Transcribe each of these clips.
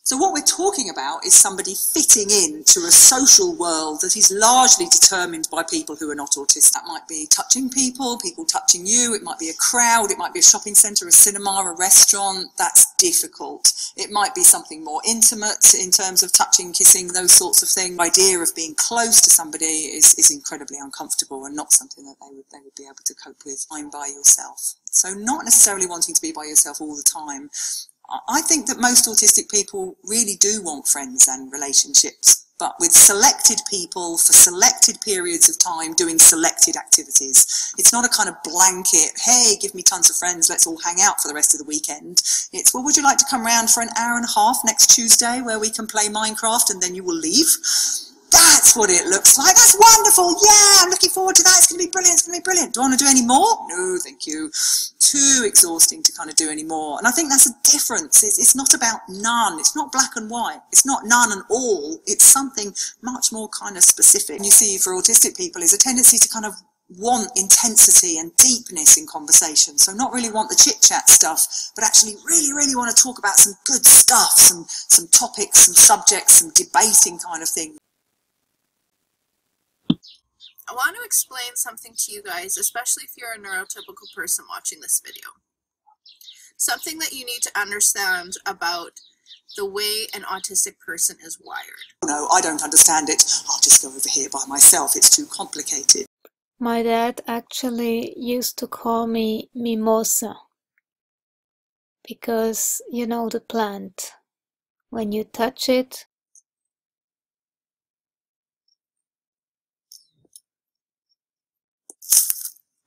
So what we're talking about is somebody fitting into a social world that is largely determined by people who are not autistic. That might be touching people, people touching you, it might be a crowd, it might be a shopping centre, a cinema, a restaurant. That's difficult. It might be something more intimate in terms of touching, kissing, those sorts of things. The idea of being close to somebody is incredibly uncomfortable and not something that they would be able to cope with. Time by yourself. So not necessarily wanting to be by yourself all the time. I think that most autistic people really do want friends and relationships, but with selected people for selected periods of time doing selected activities. It's not a kind of blanket, hey, give me tons of friends, let's all hang out for the rest of the weekend. It's, well, would you like to come round for an hour and a half next Tuesday where we can play Minecraft and then you will leave? That's what it looks like. That's wonderful. Yeah, I'm looking forward to that. It's going to be brilliant. It's going to be brilliant. Do I want to do any more? No, thank you. Too exhausting to kind of do any more. And I think that's a difference. It's not about none. It's not black and white. It's not none and all. It's something much more kind of specific. You see for autistic people is a tendency to kind of want intensity and deepness in conversation. So not really want the chit-chat stuff, but actually really want to talk about some good stuff, some topics, some subjects, some debating kind of thing. I want to explain something to you guys, especially if you're a neurotypical person watching this video. Something that you need to understand about the way an autistic person is wired. No, I don't understand it. I'll just go over here by myself. It's too complicated. My dad actually used to call me Mimosa because, you know, the plant. When you touch it,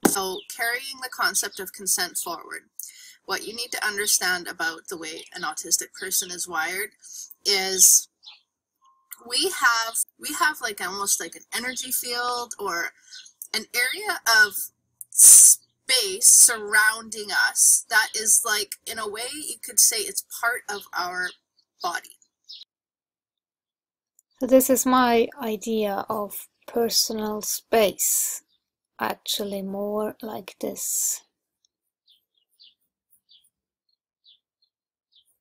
so carrying the concept of consent forward, what you need to understand about the way an autistic person is wired is we have like almost like an energy field or an area of space surrounding us that is like, in a way you could say it's part of our body. so this is my idea of personal space. Actually more like this.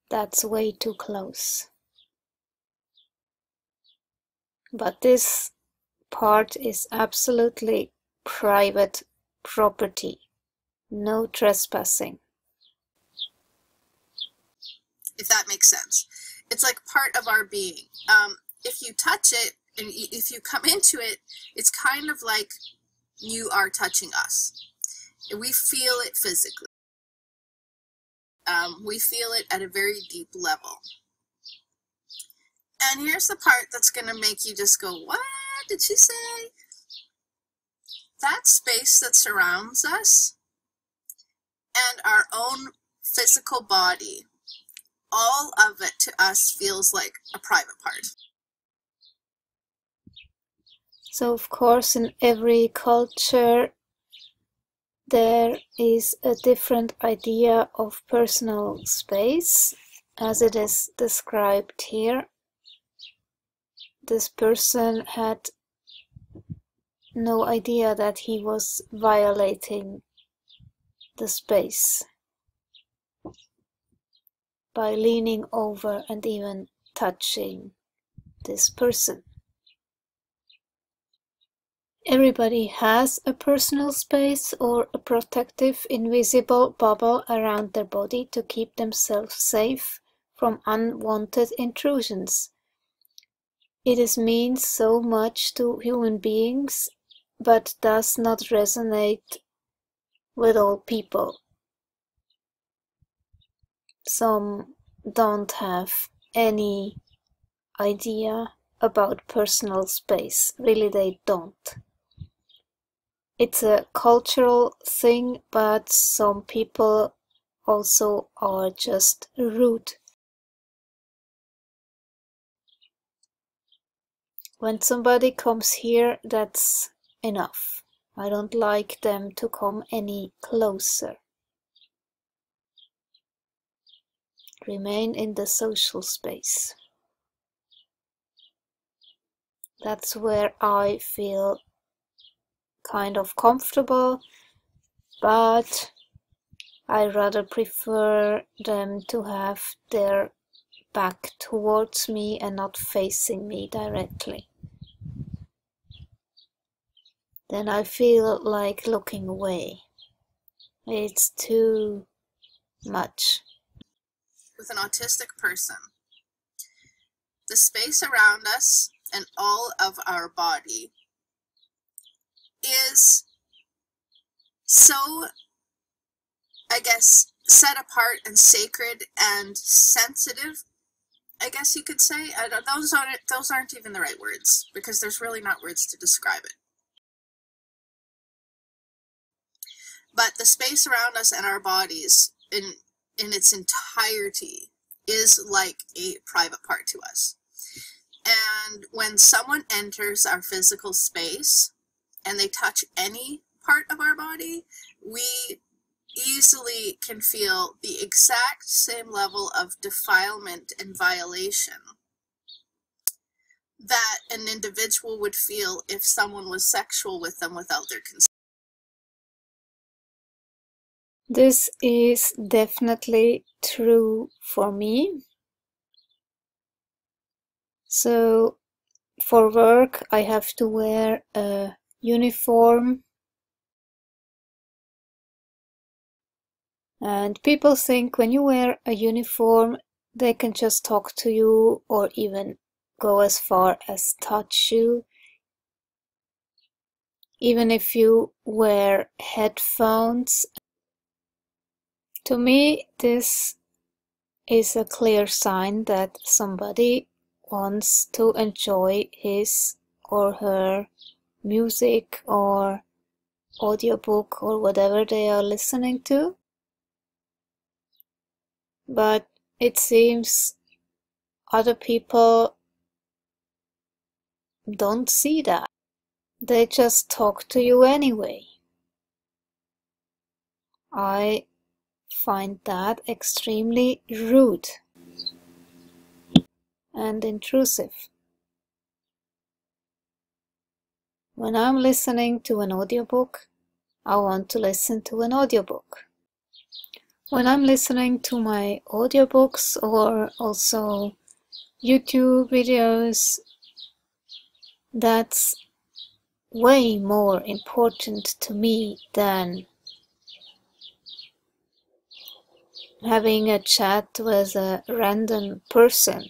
That's way too close. But this part is absolutely private property. No trespassing. If that makes sense. It's like part of our being. If you touch it and if you come into it, it's kind of like you are touching us. We feel it physically. We feel it at a very deep level. And here's the part that's going to make you just go, what did she say? That space that surrounds us and our own physical body, all of it to us feels like a private part. So of course in every culture there is a different idea of personal space as it is described here. This person had no idea that he was violating the space by leaning over and even touching this person. Everybody has a personal space or a protective invisible bubble around their body to keep themselves safe from unwanted intrusions. It means so much to human beings, but does not resonate with all people. Some don't have any idea about personal space. Really, they don't. It's a cultural thing, but some people also are just rude. When somebody comes here, that's enough. I don't like them to come any closer. Remain in the social space. That's where I feel kind of comfortable, but I rather prefer them to have their back towards me and not facing me directly. Then I feel like looking away. It's too much. With an autistic person, the space around us and all of our body is so, I guess, set apart and sacred and sensitive, I guess you could say. Those aren't even the right words, because there's really not words to describe it. But the space around us and our bodies in its entirety is like a private part to us. And when someone enters our physical space and they touch any part of our body, we easily can feel the exact same level of defilement and violation that an individual would feel if someone was sexual with them without their consent. This is definitely true for me. So for work I have to wear a uniform, and people think when you wear a uniform they can just talk to you or even go as far as touch you. Even if you wear headphones. To me, this is a clear sign that somebody wants to enjoy his or her music or audiobook or whatever they are listening to. But it seems other people don't see that. They just talk to you anyway. I find that extremely rude and intrusive. When I'm listening to an audiobook, I want to listen to an audiobook. When I'm listening to my audiobooks or also YouTube videos, that's way more important to me than having a chat with a random person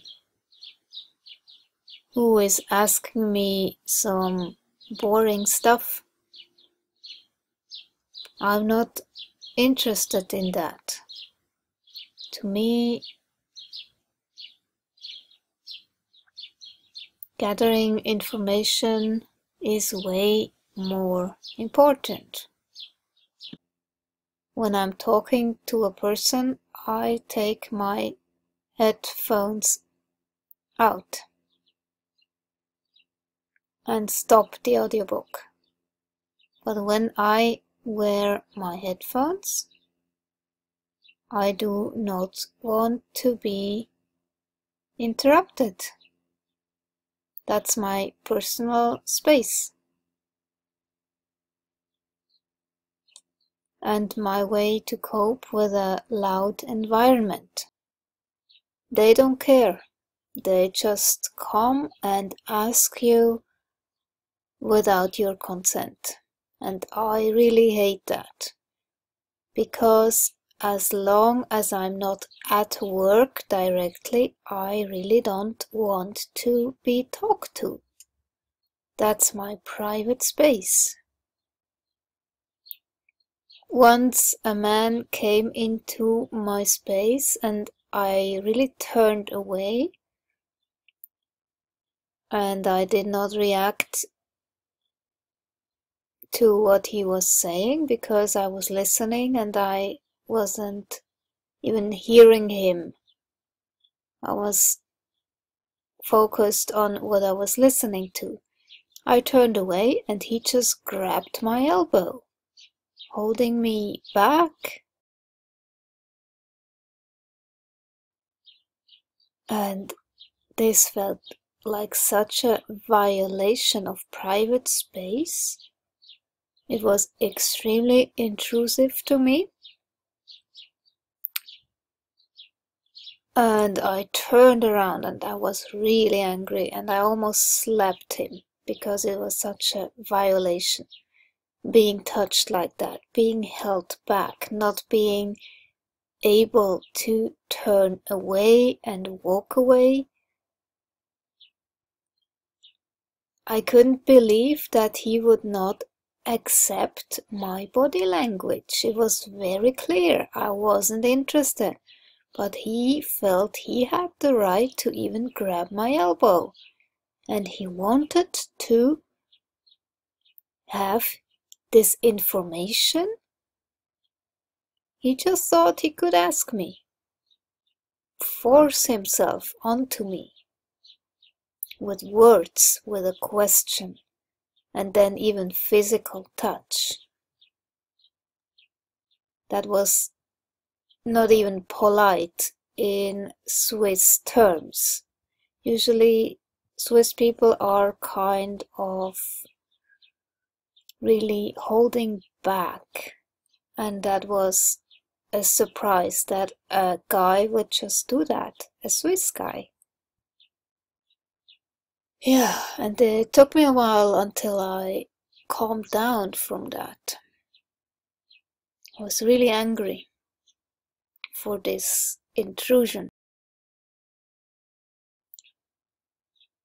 who is asking me some boring stuff. I'm not interested in that. To me, gathering information is way more important. When I'm talking to a person, I take my headphones out and stop the audiobook. But when I wear my headphones, I do not want to be interrupted. That's my personal space. And my way to cope with a loud environment. They don't care. They just come and ask you without your consent. And I really hate that. Because as long as I'm not at work directly, I really don't want to be talked to. That's my private space. Once a man came into my space and I really turned away and I did not react to what he was saying because I was listening and I wasn't even hearing him. I was focused on what I was listening to. I turned away and he just grabbed my elbow, holding me back. And this felt like such a violation of private space. It was extremely intrusive to me. And I turned around and I was really angry and I almost slapped him because it was such a violation. Being touched like that, being held back, not being able to turn away and walk away. I couldn't believe that he would not accept my body language. It was very clear I wasn't interested, but he felt he had the right to even grab my elbow, and he wanted to have this information. He just thought he could ask me, force himself onto me with words, with a question, and then even physical touch. That was not even polite in Swiss terms. Usually Swiss people are kind of really holding back, and that was a surprise that a guy would just do that, a Swiss guy. Yeah, and it took me a while until I calmed down from that. I was really angry for this intrusion.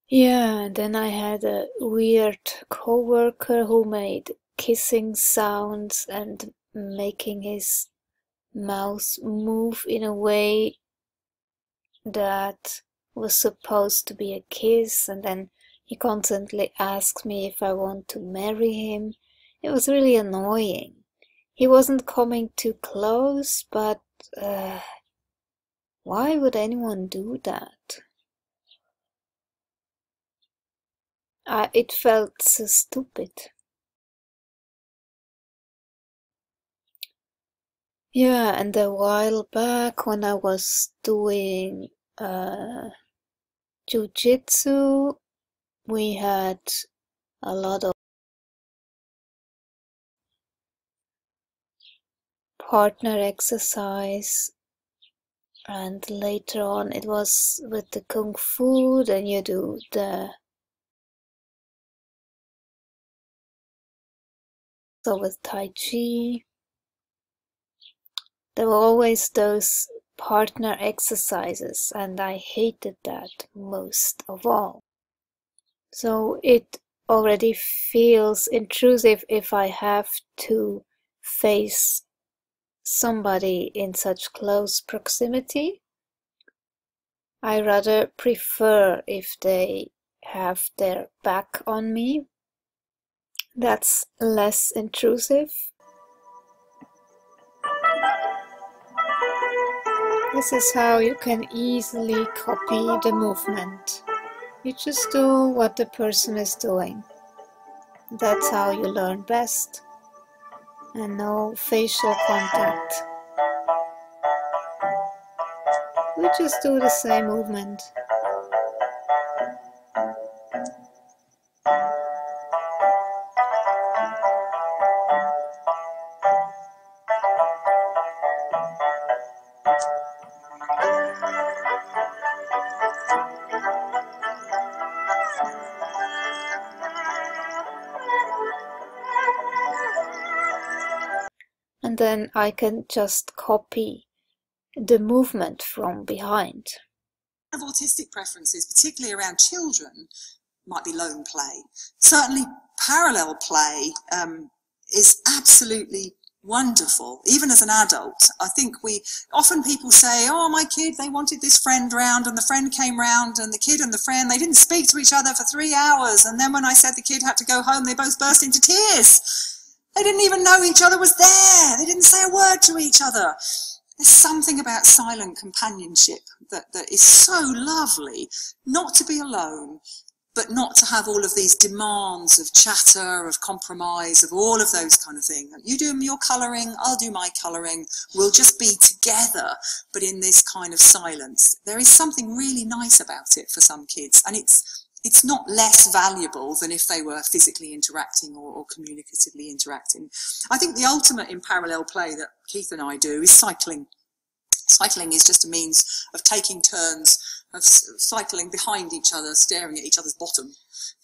Yeah, and then I had a weird coworker who made kissing sounds and making his mouth move in a way that was supposed to be a kiss, and then he constantly asked me if I want to marry him. It was really annoying. He wasn't coming too close, but why would anyone do that? It felt so stupid. Yeah, and a while back when I was doing jiu-jitsu, we had a lot of partner exercise, and later on it was with the kung fu, then you do the so with tai chi. There were always those partner exercises, and I hated that most of all. So it already feels intrusive if I have to face somebody in such close proximity. I rather prefer if they have their back on me. That's less intrusive. This is how you can easily copy the movement. You just do what the person is doing. That's how you learn best. And no facial contact. We just do the same movement. And then I can just copy the movement from behind. Of autistic preferences, particularly around children, might be lone play. Certainly parallel play is absolutely wonderful, even as an adult. I think often people say, oh, my kid, they wanted this friend round, and the friend came round, and the kid and the friend, they didn't speak to each other for 3 hours, and then when I said the kid had to go home, they both burst into tears. They didn't even know each other was there. They didn't say a word to each other. There's something about silent companionship that is so lovely, not to be alone, but not to have all of these demands of chatter, of compromise, of all of those kind of things. You do your colouring, I'll do my colouring, we'll just be together, but in this kind of silence. There is something really nice about it for some kids, and it's not less valuable than if they were physically interacting or communicatively interacting. I think the ultimate in parallel play that Keith and I do is cycling. Cycling is just a means of taking turns of cycling behind each other, staring at each other's bottom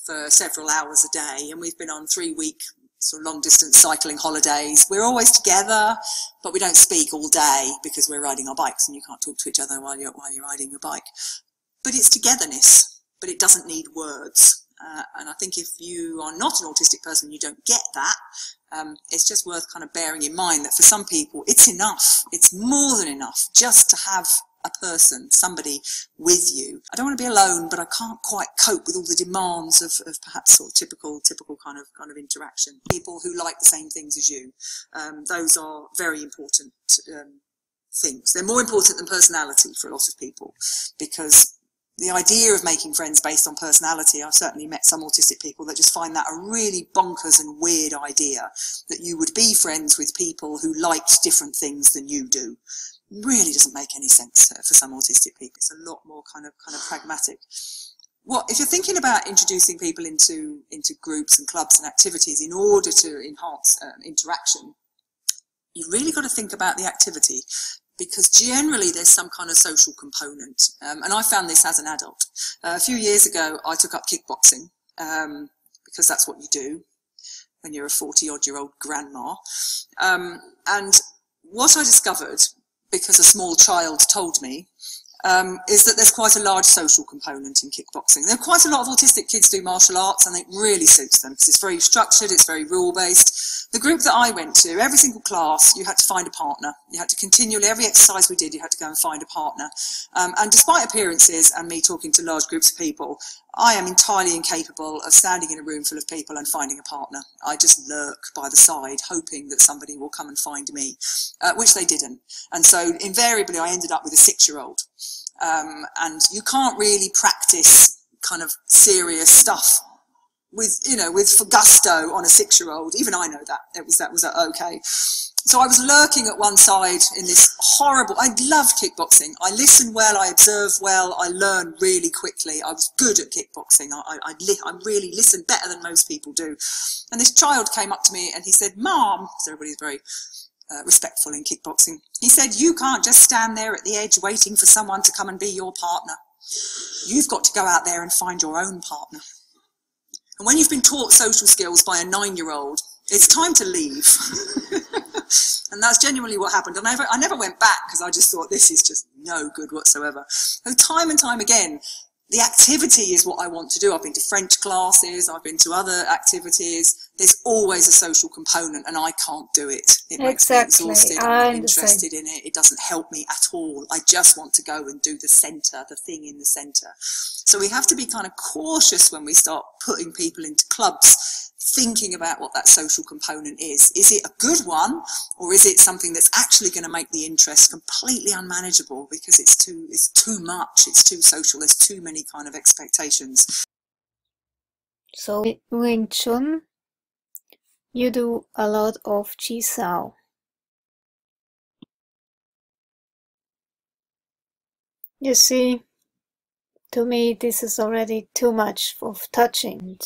for several hours a day. And we've been on 3-week sort of long distance cycling holidays. We're always together, but we don't speak all day because we're riding our bikes, and you can't talk to each other while you're riding your bike. But it's togetherness, but it doesn't need words. And I think if you are not an autistic person, you don't get that. It's just worth kind of bearing in mind that for some people, it's enough. It's more than enough just to have a person, somebody with you. I don't want to be alone, but I can't quite cope with all the demands of perhaps sort of typical kind of interaction. People who like the same things as you, those are very important things. They're more important than personality for a lot of people, because the idea of making friends based on personality, I've certainly met some autistic people that just find that a really bonkers and weird idea, that you would be friends with people who liked different things than you do. Really doesn't make any sense for some autistic people. It's a lot more kind of pragmatic. If you're thinking about introducing people into groups and clubs and activities in order to enhance interaction, you've really got to think about the activity, because generally there's some kind of social component. And I found this as an adult. A few years ago, I took up kickboxing, because that's what you do when you're a 40-odd-year-old grandma. And what I discovered, because a small child told me, is that there's quite a large social component in kickboxing. There are quite a lot of autistic kids do martial arts, and it really suits them because it's very structured, it's very rule-based. The group that I went to, every single class, you had to find a partner. You had to continually, every exercise we did, you had to go and find a partner. And despite appearances and me talking to large groups of people, I am entirely incapable of standing in a room full of people and finding a partner. I just lurk by the side, hoping that somebody will come and find me, which they didn't. And so invariably I ended up with a 6-year-old. And you can't really practice kind of serious stuff with gusto on a 6-year-old. Even I know that. That was okay. So I was lurking at one side in this horrible, I loved kickboxing. I listen well, I observe well, I learn really quickly. I was good at kickboxing. I really listened better than most people do. And this child came up to me and he said, "Mom," because everybody's very respectful in kickboxing. He said, "You can't just stand there at the edge waiting for someone to come and be your partner. You've got to go out there and find your own partner." And when you've been taught social skills by a 9-year-old, it's time to leave. And that's genuinely what happened. And I never went back, because I just thought, this is just no good whatsoever. So time and time again, the activity is what I want to do. I've been to French classes, I've been to other activities. There's always a social component, and I can't do it. It makes me exhausted. I'm not interested in it. It doesn't help me at all. I just want to go and do the centre, the thing in the centre. So we have to be kind of cautious when we start putting people into clubs, thinking about what that social component is. Is it a good one, or is it something that's actually going to make the interest completely unmanageable because it's too much, it's too social, there's too many kind of expectations. So Wing Chun, you do a lot of Chi Sao. You see, to me this is already too much of touching.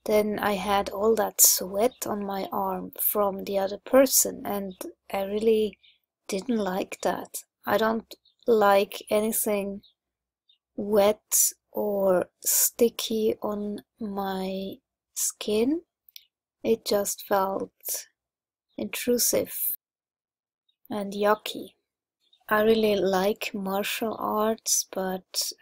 Then I had all that sweat on my arm from the other person, and I really didn't like that. I don't like anything wet or sticky on my skin. It just felt intrusive and yucky. I really like martial arts, but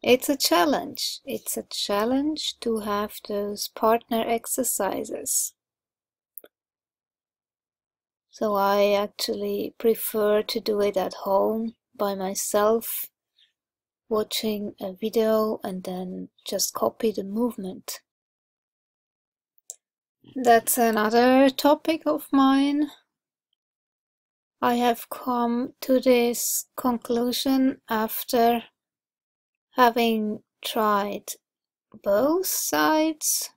it's a challenge. It's a challenge to have those partner exercises. So I actually prefer to do it at home by myself, watching a video and then just copy the movement. That's another topic of mine. I have come to this conclusion after having tried both sides,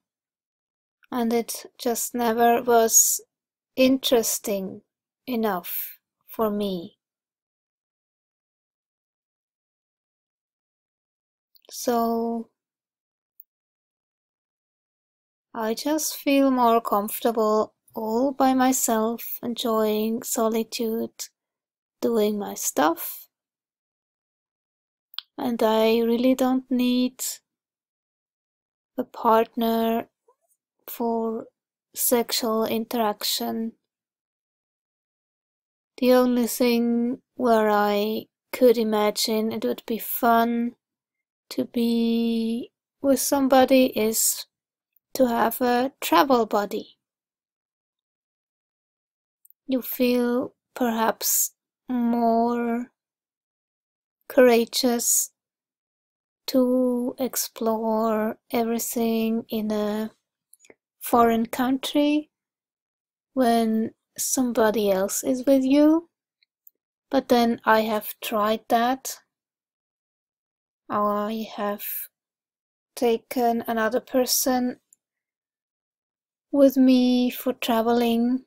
and it just never was interesting enough for me. So I just feel more comfortable all by myself, enjoying solitude, doing my stuff. And I really don't need a partner for sexual interaction. The only thing where I could imagine it would be fun to be with somebody is to have a travel buddy. You feel perhaps more courageous to explore everything in a foreign country when somebody else is with you. But then I have tried that. I have taken another person with me for traveling,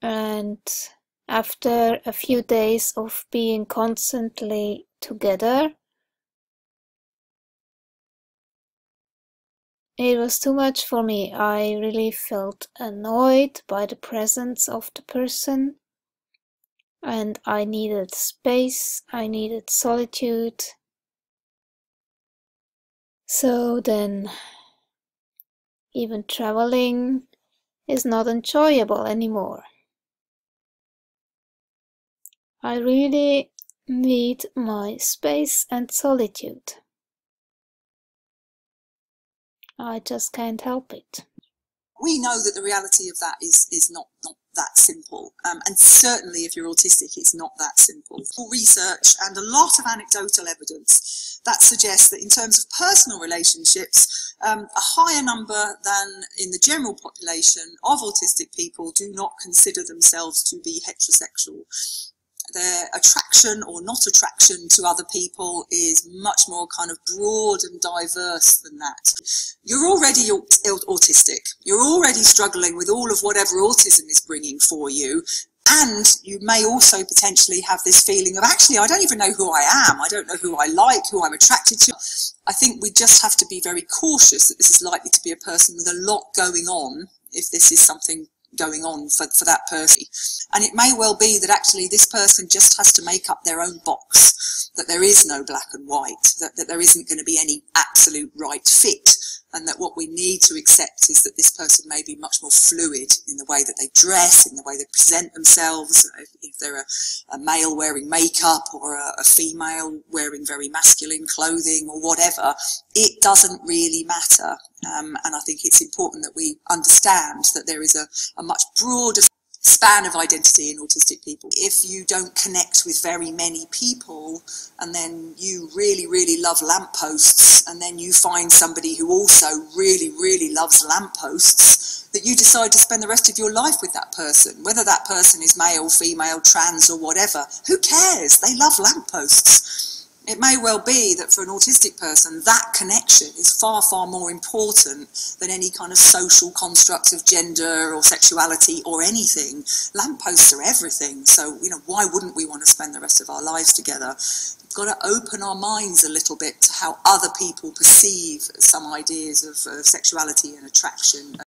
and after a few days of being constantly together, it was too much for me. I really felt annoyed by the presence of the person, and I needed space, I needed solitude. So then, even traveling is not enjoyable anymore. I really need my space and solitude. I just can't help it. We know that the reality of that is not that simple. And certainly if you're autistic, it's not that simple. Research and a lot of anecdotal evidence that suggests that in terms of personal relationships, a higher number than in the general population of autistic people do not consider themselves to be heterosexual. Their attraction or not attraction to other people is much more kind of broad and diverse than that. You're already autistic. You're already struggling with all of whatever autism is bringing for you. And you may also potentially have this feeling of, actually, I don't even know who I am. I don't know who I like, who I'm attracted to. I think we just have to be very cautious that this is likely to be a person with a lot going on, if this is something going on for that person. And it may well be that actually this person just has to make up their own box, that there is no black and white, that there isn't going to be any absolute right fit, and that what we need to accept is that this person may be much more fluid in the way that they dress, in the way they present themselves. If they're a male wearing makeup or a female wearing very masculine clothing or whatever, it doesn't really matter. And I think it's important that we understand that there is a much broader span of identity in autistic people. If you don't connect with very many people, and then you really, really love lampposts, and then you find somebody who also really, really loves lampposts, that you decide to spend the rest of your life with that person. Whether that person is male, female, trans or whatever, who cares? They love lampposts. It may well be that for an autistic person, that connection is far, far more important than any kind of social construct of gender or sexuality or anything. Lampposts are everything. So, why wouldn't we want to spend the rest of our lives together? We've got to open our minds a little bit to how other people perceive some ideas of sexuality and attraction.